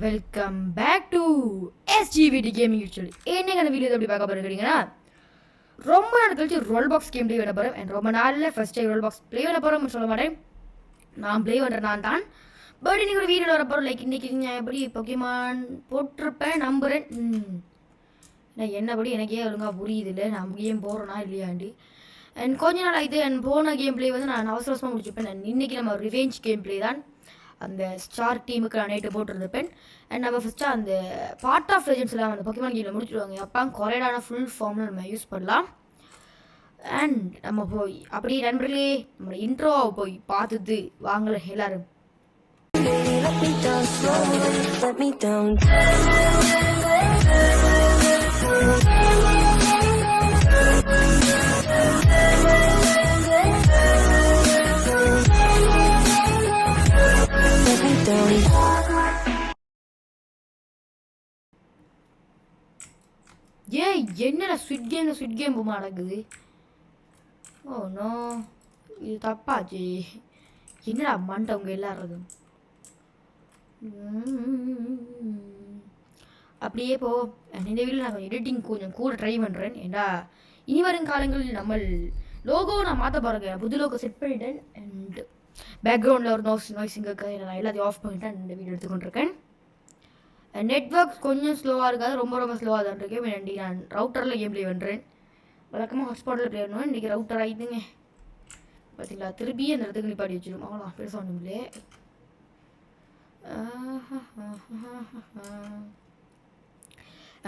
Welcome back to SGVD gaming usually. என்னங்க அந்த video எப்படி பார்க்க போகிறீங்கன்னா, ரொம்ப நாள் கழிச்சு ரோல் பாக்ஸ் கேம் ப்ளே பண்ண போகிறேன். அண்ட் ரொம்ப நாளில் first time Roblox play பண்ண போகிறோம்னு சொல்ல மாட்டேன், நான் ப்ளே பண்ணுறேன் நான் தான். பட் இன்றைக்கி ஒரு வீடியோவில் வர போகிறோம். லைக் இன்றைக்கி நான் எப்படி பொக்கேமான் போட்டிருப்பேன் நம்புகிறேன். நான் என்னபடி எனக்கே ஒழுங்காக புரியுது இல்லை, நான் கேம் போகிறேன்னா இல்லையாண்டி. அண்ட் கொஞ்ச நாள் ஆகிட்டு அண்ட் போன கேம் ப்ளே வந்து நான் அவசரமாக முடிச்சுப்பேன். அண்ட் இன்றைக்கி நம்ம ரிவெஞ்ச் கேம் ப்ளே தான். அந்த ஸ்டார் டீமுக்கு நான் நைட்டு போட்டிருந்தேன். அண்ட் நம்ம ஃபஸ்ட்டு அந்த பார்ட் ஆஃப் லெஜெண்ட்ஸ்லாம் அந்த பொக்கேமான் கேமில் முடிச்சுடுவாங்க. அப்போ கொரைடான ஃபுல் ஃபார்மில் நம்ம யூஸ் பண்ணலாம். அண்ட் நம்ம போய் அப்படியே நண்பர்களே நம்ம இன்ட்ரோவை போய் பார்த்துட்டு வாங்கல எல்லாரும். Let me down slowly, let me down. Let me down. ஏய் என்னடா ஸ்விட் கேம் போமா நடக்குது. ஓ நோ, இது தப்பாச்சு. என்னடா மண்டவங்க எல்லாரும் அப்படியே போ. இந்த வீடியோ நான் எடிட்டிங் கொஞ்சம் கூட ட்ரை பண்ணுறேன். ஏண்டா இனி வரும் காலங்களில் நம்ம லோகோ நான் மாற்ற பாருங்க, புது லோகோ செட் பண்ணிட்டேன். அண்ட் பேக்ரவுண்டில் ஒரு நாய்ஸிங்க நான் எல்லாத்தையும் ஆஃப் பண்ணிட்டேன். இந்த வீடியோ எடுத்துக்கொண்டிருக்கேன். நெட்ஒர்க் கொஞ்சம் ஸ்லோவாக இருக்காது, ரொம்ப ஸ்லோவாக தான் இருக்கேன். இன்றைக்கி நான் ரவுட்டரில் கேம் ப்ளே பண்ணுறேன். வழக்கமாக ஹாட்ஸ்பாட்டில் ப்ளே பண்ணுவேன். இன்றைக்கி ரவுட்டர் ஆகிடுங்க பார்த்தீங்களா. திருப்பி அந்த இடத்துக்கு நிப்பாடி வச்சிடும். அவ்வளோ பெருசாக ஒன்றுங்களே.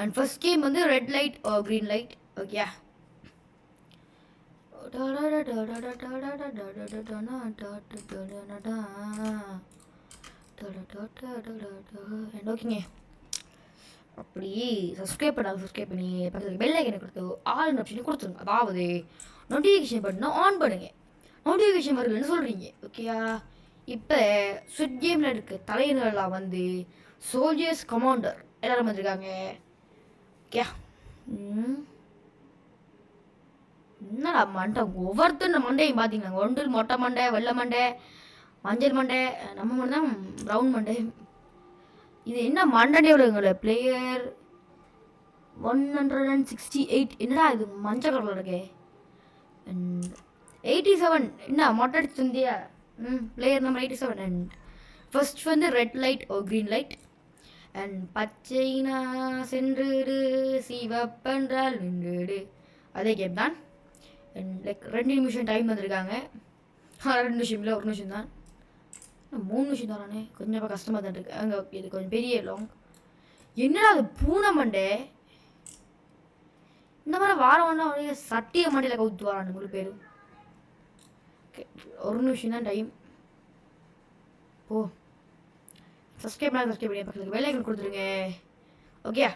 அண்ட் ஃபர்ஸ்ட் கேம் வந்து red light green light. Okay, ஓகேங்க. அப்படி சப்ஸ்கிரைப் பண்ணி பக்கத்தில் பெல் ஐக்கனை கொடுத்து ஆல் ஆப்ஷன் கொடுத்துருங்க. அதாவது நோட்டிஃபிகேஷன் பட்டனை ஆன் பண்ணுங்க. நோட்டிஃபிகேஷன் வருதுன்னு சொல்கிறீங்க. ஓகேயா. இப்போ ஸ்விட் கேமில் இருக்க தலைவர்கள்லாம் வந்து சோல்ஜர்ஸ் கமாண்டர் எல்லாரும் வந்திருக்காங்க. ஓகே, என்னடா மண்டை ஒவ்வொருத்தர் மண்டையும் பார்த்தீங்கன்னா ஒன்று மொட்டை மண்டை, வெள்ளை மண்டை, மஞ்சள் மண்டை, நம்ம மண்டை தான் ப்ரௌன் மண்டை. இது என்ன மண்டடையோட பிளேயர் 168. என்னடா இது மஞ்சள் கலரில் இருக்கே. அண்ட் 87 என்ன மொட்டை அடிச்சு வந்தியா. Player number 87. அண்ட் ஃபர்ஸ்ட் வந்து red light green light. And பச்சைனா சென்றுடு சிவப்பென்றால் நின்றுடு, அதே கேம் தான். அண்ட் லைக் 2 நிமிஷம் டைம் வந்திருக்காங்க. 2 நிமிஷம் இல்லை, 1 நிமிஷம் தான். 3 நிமிஷம் தானே, கொஞ்சம் கஷ்டமாக தான் இருக்கு. அங்கே இது கொஞ்சம் பெரிய லாங். என்னடா அது பூனை மண்டை. இந்த மாதிரி வாரம் ஒன்றா சட்டிய மண்டையில் கவுத்து வரான் உங்களுக்கு பேர். ஓகே, 1 நிமிஷம் தான் டைம். ஓ சப்ஸ்கிரைப் பண்ணி பக்கத்துக்கு பெல் ஐக்கன் கொடுத்துருங்க. ஓகே,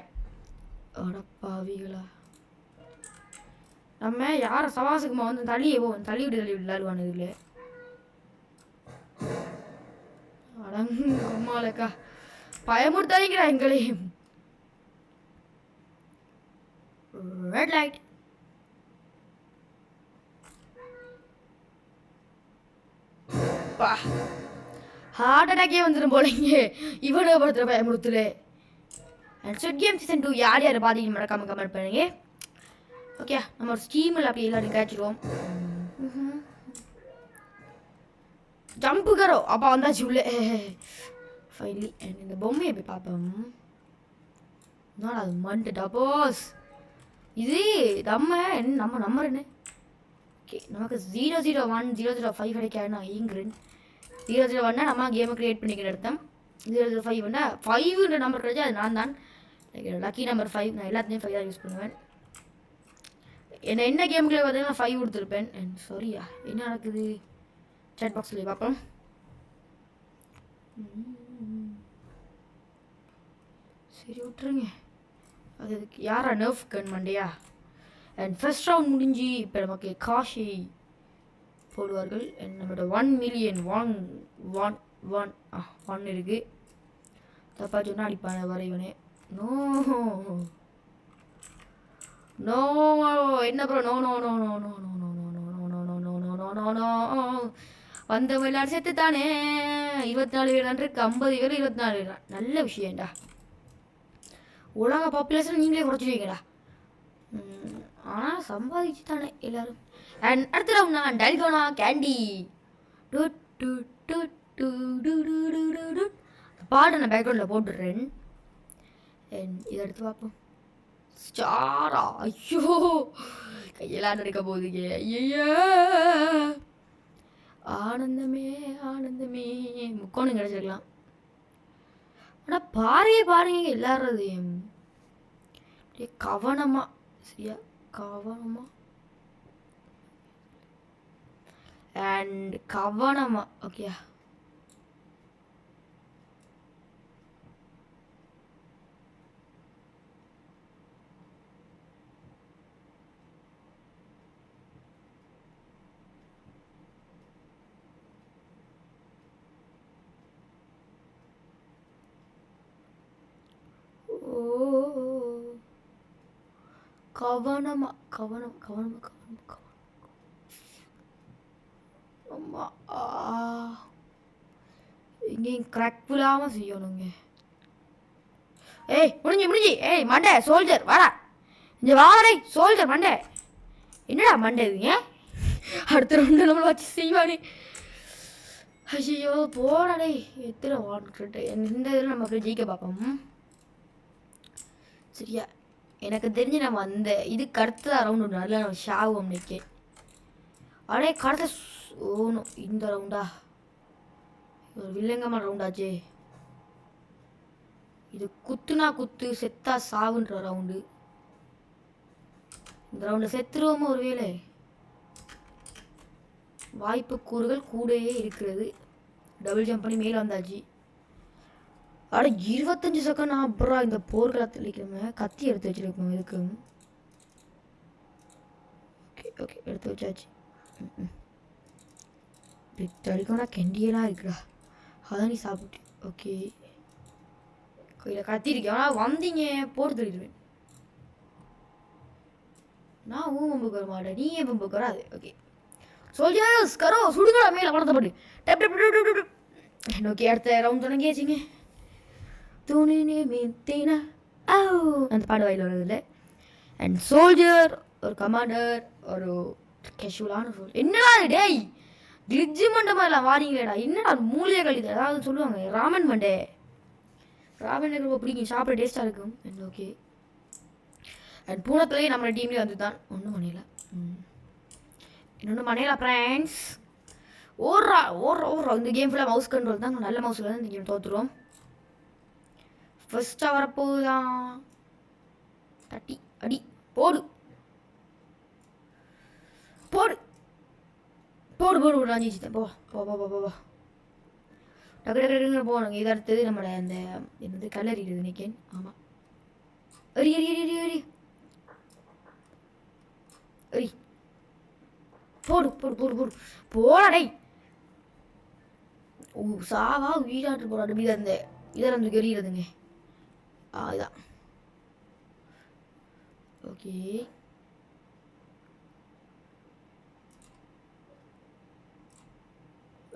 அடப்பாவிகளா. நம்ம யாரை சவாசுக்குமா வந்து தள்ளி விட்டு விளையாடுவானு இதில். அடங்குமாலக்கா பயமுறுத்தாதீங்களா எங்களையும். Red light. ஹார்ட் அட்டாக்கே வந்துடும் போலங்க இவனை படுத்துற பயமுறுத்துல. அண்ட் ஸ்விட் கேம் சீசன் 2 யார் பார்த்தீங்கன்னு மறக்காம கமெண்ட் பண்ணுங்க. ஓகே, நம்ம ஒரு ஸ்கீமில் அப்படி எல்லாரும் கேட்சிடுவோம். ஜம்பு கரோ அப்போ வந்தாச்சு உள்ளே ஃபைனலி. அண்ட் இந்த பொம்மையை போய் பார்ப்போம். என்னடா அது மண்டுட்டா போஸ். இது நம்ம நம்பர் என்ன. ஓகே, நமக்கு 001 005 கிடைக்காதுன்னா ஈங்குறேன். 001 நம்ம கேமை க்ரியேட் பண்ணிக்கிற அர்த்தம். 005 5ன்ற நம்பர் கிடைச்சா அது நான் தான். Lucky number 5. நான் எல்லாத்துலேயும் 5 தான் யூஸ் பண்ணுவேன். என்ன கேமுக்குள்ளே பார்த்தீங்கன்னா 5 கொடுத்துருப்பேன். அண்ட் சாரியா என்ன நடக்குது சாட் பாக்ஸில் பார்ப்போம். சரி விட்டுருங்க. அது யாரா நர்ஃப் கன் மண்டையா. அண்ட் ஃபர்ஸ்ட் ரவுண்ட் முடிஞ்சு இப்போ நமக்கு காஷி போடுவார்கள். அண்ட் நம்மளோட 1 மில்லியன் 1 இருக்குது. தப்பா சொன்னா அடிப்பான வரைவனே. நோ நோ என்ன bro, no no no no no no no no no no no no no no no no. வந்தவங்க எல்லாரும் சேர்த்து தானே 24 பேர் இருக்கு, 50 பேர் 24 பேர். நல்ல விஷயம்டா. உலக பாப்புலேஷன் நீங்களே குறைச்சிருவீங்கடா. ஆனால் சம்பாதிச்சு தானே எல்லாரும். அண்ட் அடுத்த ரவுண்ட் நான் டல்கோனா கேண்டி பாட்டு நான் பேக்ரவுண்டில் போட்டுடுறேன். இதை எடுத்து பார்ப்போம். ஸ்டாரா? ஐயோ கையெல்லாம் நடக்க போகுதுங்க. ஐயா ஆனந்தமே ஆனந்தமே முக்கோணம் கிடச்சிருக்கலாம். ஆனால் பாருங்க எல்லாரும் கவனமா சரியா கவனமா அண்ட் கவனமா. ஓகே கவனமா கவனம் கவனமா கவனம் கவனம். அம்மா இங்கேயும் கிராக் விழாமல் செய்யணுங்க. ஏய் முடிஞ்சு ஏய் மண்டை சோல்ஜர் வாடா இங்கே வாடா சோல்ஜர் மண்டை. என்னடா மண்டை இது? ஏன் அடுத்த ரெண்டு நம்மளை வச்சு செய்வானே. ஐயோ போடாடே எத்தனை வாட்ரு. இந்த இதில் நம்ம போய் ஜெயிக்க பார்ப்போம் சரியா. எனக்கு தெரிஞ்சு நம்ம அந்த இதுக்கு அடுத்த ரவுண்டு நல்லா நம்ம ஷாவும் நிற்கேன். அடே கடத்த ஓணும் இந்த ரவுண்டா ஒரு வில்லங்கமான ரவுண்டாச்சே. இது குத்துனா குத்து செத்தா சாவுன்ற ரவுண்டு. இந்த ரவுண்டில் செத்துருவோமோ ஒரு வேளை. வாய்ப்பு கூறுகள் கூடயே இருக்கிறது. டபுள் ஜம்ப் பண்ணி மேலே வந்தாச்சு. அட 25 செகண்ட் அப்புறம் இந்த போர்க்களத்தில் இருக்கிறவங்க கத்தி எடுத்து வச்சுருக்கோம் இதுக்கு. ஓகே ஓகே எடுத்து வச்சாச்சு. தடிக்கோனா கெண்டியெல்லாம் இருக்குடா. அதான் நீ சாப்பிட்டு. ஓகே கையில் கத்தி இருக்கேன். ஆனால் வந்தீங்க போட்டு தள்ளிடுவேன். நான் பம்புக்கு வர மாட்டேன், நீ ஏன் பம்புக்கு வராது. ஓகே சோல்ஜர்ஸ் கரோ சுடுங்கடா மேலே வளர்த்தப்பட்டு டப் டப் டப் டப் டப். ஓகே அடுத்த ரவுண்ட் தொடங்கியாச்சுங்க. தூணினே மீத்தினா ஓ அந்த பாடு வாயில் வர்றதில்ல. அண்ட் சோல்ஜர் ஒரு கமாண்டர் ஒரு கேஷுவலான சோல்ஜர். என்னடா டேய் கிளிட்ஜு மண்டை மாதிரிலாம் வாரீங்களேடா. என்னடா மூலிகை கழிது அதாவது சொல்லுவாங்க ராமன் மண்டே. ராமன் எனக்கு ரொம்ப பிடிக்கும், சாப்பிட டேஸ்ட்டாக இருக்கும். அண்ட் ஓகே அண்ட் பூனத்துலேயே நம்ம டீம்லேயே வந்து தான் ஒன்றும் பண்ணல. இன்னொன்று பண்ணல ஃப்ரெண்ட்ஸ். ஓடுறா இந்த கேம் ஃபுல்லாக மவுஸ் கண்ட்ரோல் தான். நல்ல மவுஸில் தான் இந்த கேம் தோற்றுருவோம். ஃபர்ஸ்ட்டாக வரப்போதான் தட்டி அடி போடு போடு போடு போடு போடு நான் ஜெயிச்சிட்டேன். போ போ போ போ போ டக்கு டக்கு டக்குன்னு போகணுங்க. இது அடுத்தது நம்மளோட அந்த என்னது கலரிடுது நினைக்கேன். ஆமாம் அரி அரி அரி அரி அரி அரி போடு போடு போடு போடு போடடை. ஓ சாவா வீடாட்டு போடாடு மீது அந்த இதெல்லாம் வந்து எறிகிறதுங்க. இதான் ஓகே.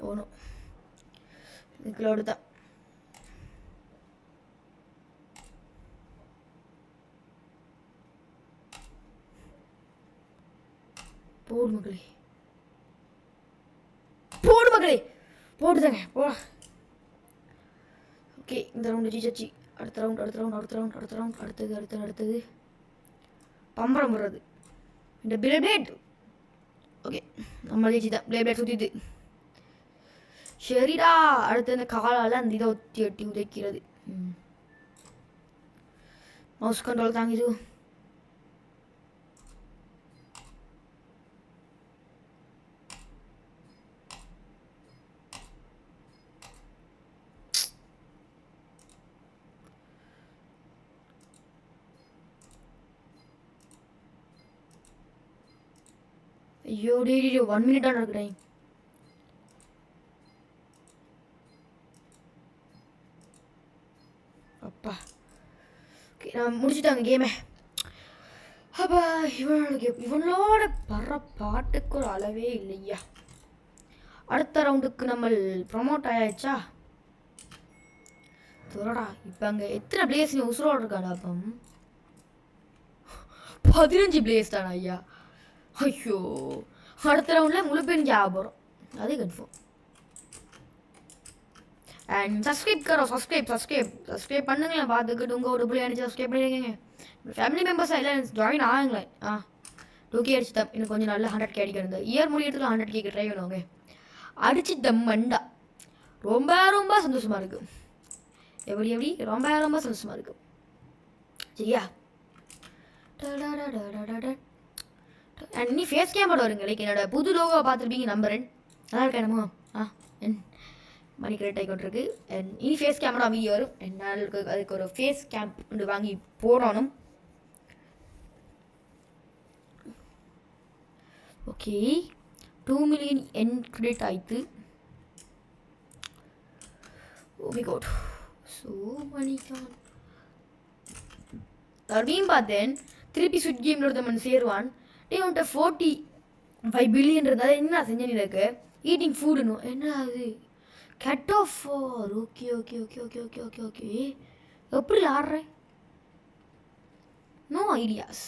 ஒன்றும் இதுக்குள்ளோடு தான் போடு மகளே போடு மகளே போட்டுதாங்க போ. ஓகே இந்த ரவுண்டு ஜெயிச்சாச்சு. அடுத்த ரவுண்ட் அடுத்தது பம்பரம் போடுறது இந்த பிளேட். ஓகே நம்ம ஜெயிச்சு தான் பிளேட் சுற்றிது. சரிடா அடுத்து அந்த காலால் அந்த இதை ஒட்டி உதைக்கிறது. மவுஸ் கண்ட்ரோல் தாங்க இது. ஐயோ டே 1 மினிட் தான் இருக்கிறேன். அப்பா ஓகே நான் முடிச்சுட்டாங்க கேமை. அப்பா இவனோட படுற பாட்டுக்கு ஒரு அளவே இல்லையா. அடுத்த ரவுண்டுக்கு நம்ம ப்ரொமோட் ஆயாச்சா தோடா. இப்போ அங்கே எத்தனை பிளேஸ் உசுரோடு இருக்காடா? அப்போ 15 பிளேஸ் தானே ஐயா. ஐயோ, அடுத்த ரவுண்டில் முழு பேரும் ஜாக போகிறோம், அது கன்ஃபார்ம். அண்ட் சப்ஸ்கிரைப் பண்ணுங்களேன். பார்த்துக்கிட்டு உங்கள் ஒரு பிள்ளை அனுப்பிச்சு சப்ஸ்கிரைப் பண்ணியிருக்கீங்க. ஃபேமிலி மெம்பர்ஸாக எல்லாம் ஜாயின் ஆகுங்களேன். 2K அடிச்சு தம். இன்னும் கொஞ்சம் நல்லா 100K அடிக்கணும். இந்த இயர் முடியறதுக்கு 100K ட்ரை பண்ணுவாங்க. அடிச்சு தம் மண்டா. ரொம்ப ரொம்ப சந்தோஷமாக இருக்குது. எப்படி ரொம்ப ரொம்ப சந்தோஷமாக இருக்குது. சரியா? அண்ட் நீ ஃபேஸ் கேமோட வருங்க. லைக் என்னோட புது லோகோவை பார்த்துருப்பீங்க நம்புறேன். நல்லா இருக்கா என்னமோ? மணி கிரியேட் ஆகிக்கொண்டிருக்கு. அண்ட் இனி ஃபேஸ் கேமரா வீடியோ வரும். என்னால் அதுக்கு ஒரு ஃபேஸ் கேம்ப் ஒன்று வாங்கி போடணும். ஓகே, 2 மில்லியன் என் கிரெடிட் ஆயிடுத்து. ஓ மை காட், ஸோ மணி கான் அப்படின்னு பார்த்தேன். திருப்பி ஸ்விட் கேமில் ஒருத்தவன் சேருவான். டே உன்ட்ட 45 பில்லியன்றது அது என்ன செஞ்சு இருக்கு? ஈட்டிங் ஃபுட்டுன்னு என்ன அது? Cut off for. Okay okay okay okay okay okay okay எப்படி ஆடுறேன்? No ideas.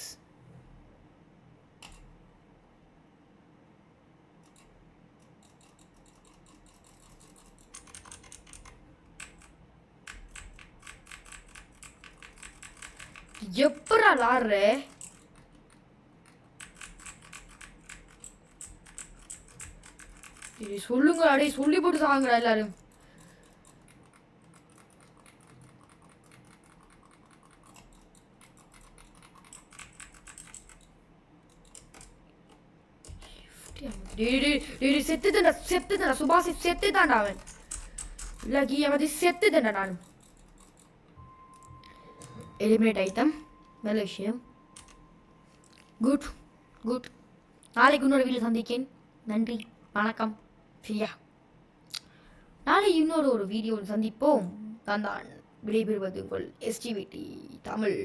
எப்படா ஆடுற? சொல்லுங்க, அடே சொல்லி போட்டு சாங்குறா எல்லாரும். செத்துதான்டா சுபாஷ், செத்துதான்டா அவன். இல்ல மதி செத்துதான்டா நான். எலிமினேட் ஐட்டம் நல்ல விஷயம். Good good. நாளைக்கு இன்னொரு வீடியோ சந்திக்கேன். நன்றி, வணக்கம். சரியா, நாளை இன்னொரு ஒரு வீடியோவில் சந்திப்போம். நான் விடைபெறுவது உங்கள் SGVT தமிழ்.